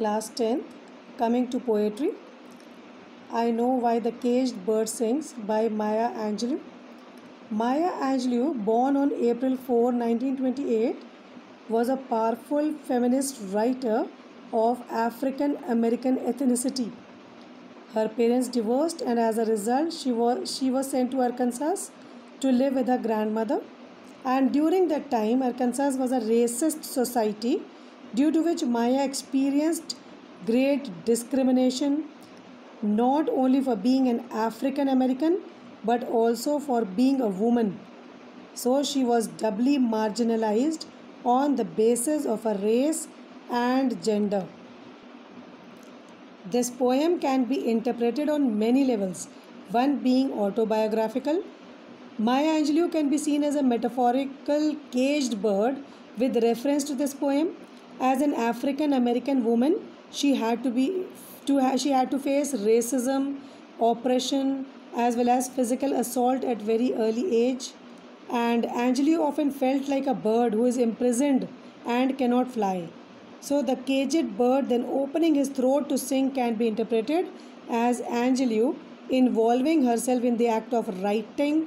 Class 10th, coming to poetry. I Know Why the Caged Bird Sings by Maya Angelou. Maya Angelou, born on April 4, 1928, was a powerful feminist writer of African American ethnicity. Her parents divorced, and as a result, she was sent to Arkansas to live with her grandmother. And during that time, Arkansas was a racist society, due to which Maya experienced great discrimination, not only for being an African American but also for being a woman. So she was doubly marginalized on the basis of her race and gender. This poem can be interpreted on many levels, one being autobiographical. Maya Angelou can be seen as a metaphorical caged bird with reference to this poem. As an African American woman, she had to face racism, oppression, as well as physical assault at very early age. And Angelou often felt like a bird who is imprisoned and cannot fly. So the caged bird then opening his throat to sing can be interpreted as Angelou involving herself in the act of writing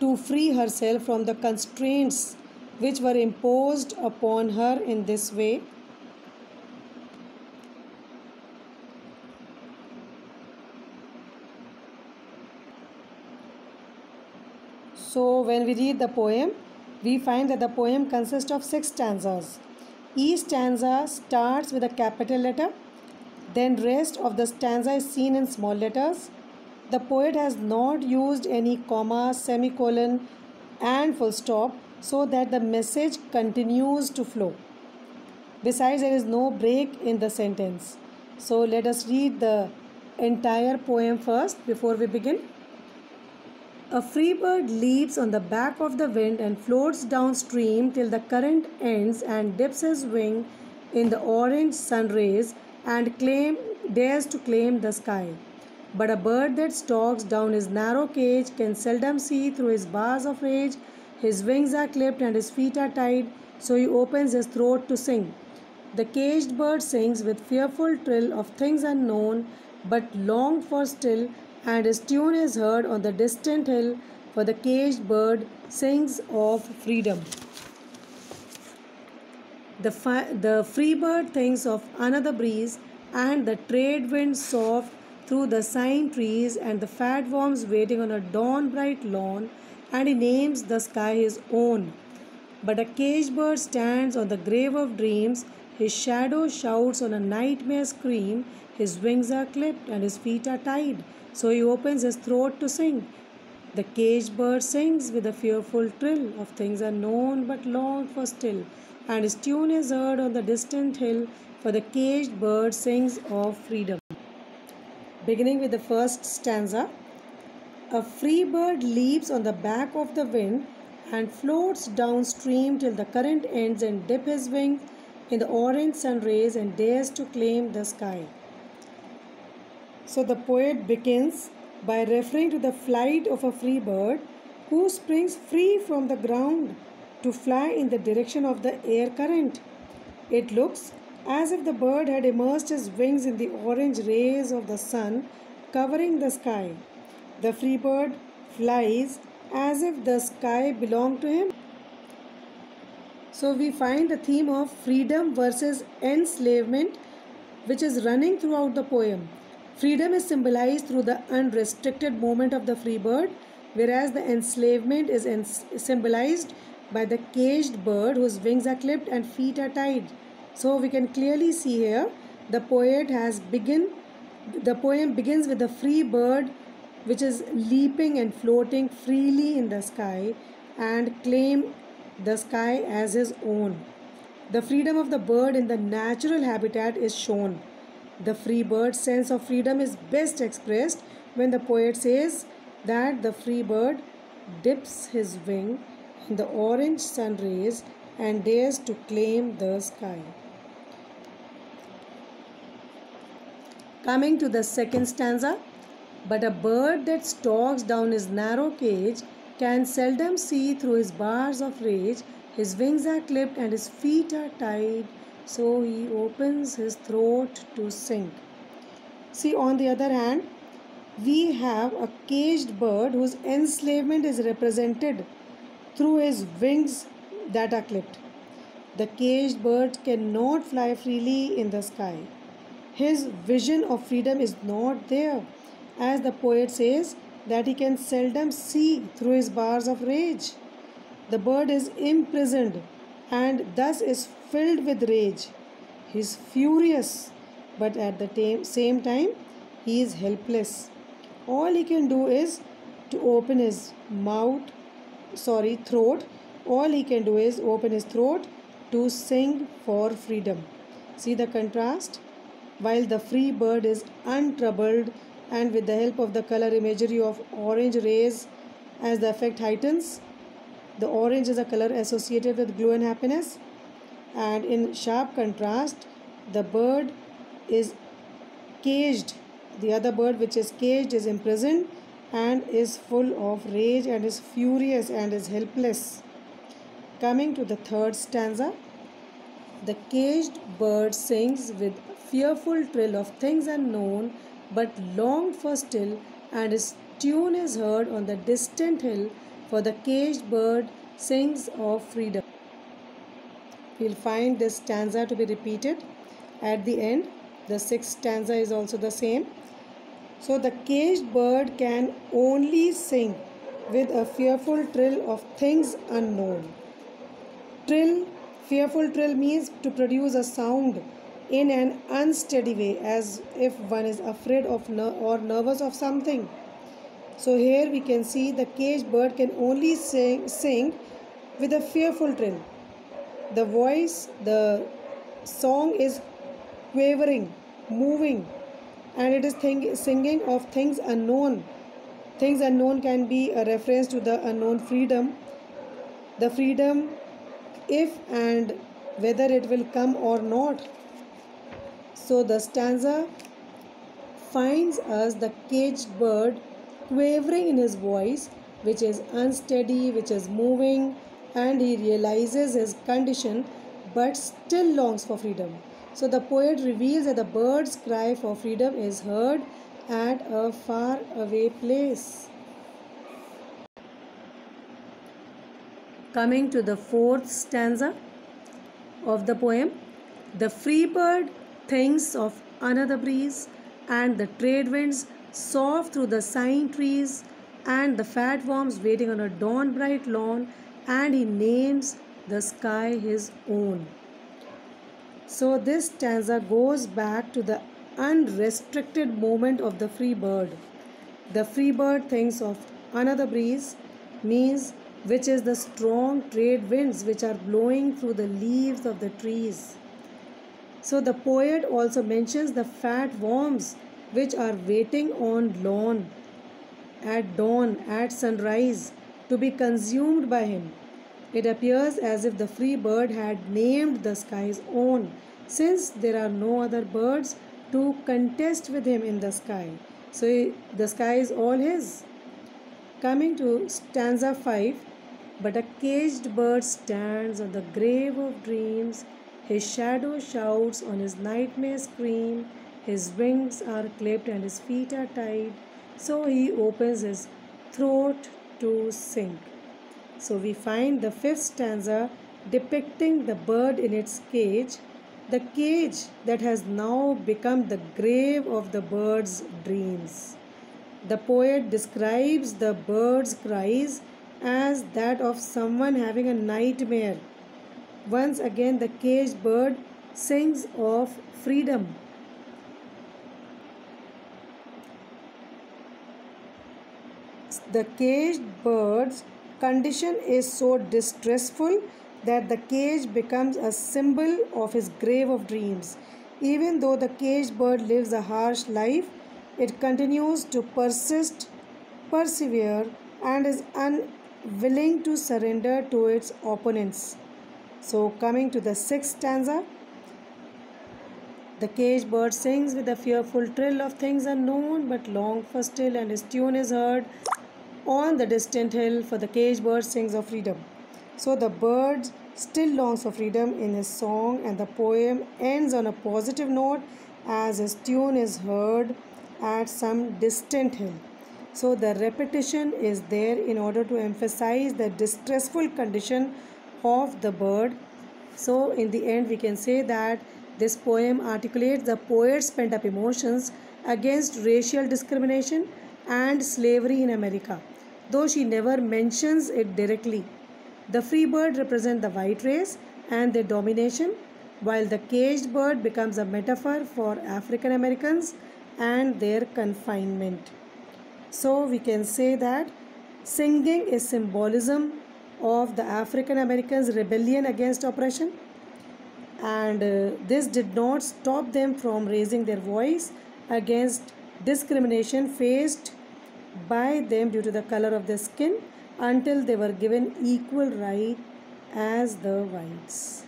to free herself from the constraints which were imposed upon her in this way. So when we read the poem, we find that the poem consists of 6 stanzas. Each stanza starts with a capital letter, then rest of the stanza is seen in small letters. The poet has not used any comma, semicolon and full stop so that the message continues to flow. Besides, there is no break in the sentence. So let us read the entire poem first before we begin. A free bird leaps on the back of the wind and floats downstream till the current ends and dips his wing in the orange sun rays and dares to claim the sky. But a bird that stalks down his narrow cage can seldom see through his bars of rage. His wings are clipped and his feet are tied, so he opens his throat to sing. The caged bird sings with fearful trill of things unknown, but longed for still, and his tune is heard on the distant hill, for the caged bird sings of freedom. The free bird thinks of another breeze, and the trade wind soft through the sign trees, and the fat worms waiting on a dawn bright lawn, and he names the sky his own. But a caged bird stands on the grave of dreams, his shadow shouts on a nightmare scream, his wings are clipped and his feet are tied, so he opens his throat to sing. The caged bird sings with a fearful trill of things unknown but longed for still, and his tune is heard on the distant hill, for the caged bird sings of freedom. Beginning with the first stanza. A free bird leaps on the back of the wind and floats downstream till the current ends and dips his wings in the orange sun rays and dares to claim the sky. So the poet begins by referring to the flight of a free bird who springs free from the ground to fly in the direction of the air current. It looks as if the bird had immersed his wings in the orange rays of the sun covering the sky. The free bird flies as if the sky belonged to him. So we find the theme of freedom versus enslavement which is running throughout the poem. Freedom is symbolized through the unrestricted movement of the free bird, whereas the enslavement is symbolized by the caged bird whose wings are clipped and feet are tied. So we can clearly see here the poem begins with the free bird which is leaping and floating freely in the sky and claim the sky as his own. The freedom of the bird in the natural habitat is shown. The free bird's sense of freedom is best expressed when the poet says that the free bird dips his wing in the orange sun rays and dares to claim the sky. Coming to the second stanza. But a bird that stalks down his narrow cage can seldom see through his bars of rage. His wings are clipped and his feet are tied, so he opens his throat to sing. See, on the other hand, we have a caged bird whose enslavement is represented through his wings that are clipped. The caged bird cannot fly freely in the sky. His vision of freedom is not there, as the poet says that he can seldom see through his bars of rage. The bird is imprisoned and thus is filled with rage. He is furious, but at the same time, he is helpless. All he can do is to open his throat. All he can do is open his throat to sing for freedom. See the contrast? While the free bird is untroubled and with the help of the color imagery of orange rays as the effect heightens, the orange is a color associated with glow and happiness, and in sharp contrast, the bird is caged. The other bird, which is caged, is imprisoned and is full of rage and is furious and is helpless. Coming to the third stanza, the caged bird sings with fearful trill of things unknown, but longed for still, and his tune is heard on the distant hill, for the caged bird sings of freedom. We'll find this stanza to be repeated at the end. The sixth stanza is also the same. So the caged bird can only sing with a fearful trill of things unknown. Trill, fearful trill means to produce a sound in an unsteady way, as if one is afraid of or nervous of something. So here we can see the caged bird can only sing with a fearful trill. The voice, the song is quavering, moving, and it is singing of things unknown. Things unknown can be a reference to the unknown freedom. The freedom, if and whether it will come or not. So the stanza finds us the caged bird quavering in his voice, which is unsteady, which is moving, and he realizes his condition but still longs for freedom. So the poet reveals that the bird's cry for freedom is heard at a far away place. Coming to the fourth stanza of the poem, the free bird thinks of another breeze, and the trade winds soft through the sign trees, and the fat worms waiting on a dawn bright lawn, and he names the sky his own. So this stanza goes back to the unrestricted moment of the free bird. The free bird thinks of another breeze means which is the strong trade winds which are blowing through the leaves of the trees. So the poet also mentions the fat worms which are waiting on lawn at dawn, at sunrise, to be consumed by him. It appears as if the free bird had named the sky's own, since there are no other birds to contest with him in the sky. So the sky is all his. Coming to stanza 5, but a caged bird stands on the grave of dreams, his shadow shouts on his nightmare scream, his wings are clipped and his feet are tied, so he opens his throat to sing. So we find the fifth stanza depicting the bird in its cage, the cage that has now become the grave of the bird's dreams. The poet describes the bird's cries as that of someone having a nightmare. Once again, the caged bird sings of freedom. The caged bird's condition is so distressful that the cage becomes a symbol of his grave of dreams. Even though the caged bird lives a harsh life, it continues to persevere, and is unwilling to surrender to its opponents. So coming to the sixth stanza, the caged bird sings with a fearful trill of things unknown, but long for still, and his tune is heard on the distant hill, for the caged bird sings of freedom. So the birds still longs for freedom in his song, and the poem ends on a positive note as his tune is heard at some distant hill. So the repetition is there in order to emphasize the distressful condition of the bird. So in the end we can say that this poem articulates the poet's pent up emotions against racial discrimination and slavery in America, though she never mentions it directly. The free bird represents the white race and their domination, while the caged bird becomes a metaphor for African Americans and their confinement. So we can say that singing is symbolism of the African Americans' rebellion against oppression, and this did not stop them from raising their voice against discrimination faced by them due to the color of their skin until they were given equal right as the whites.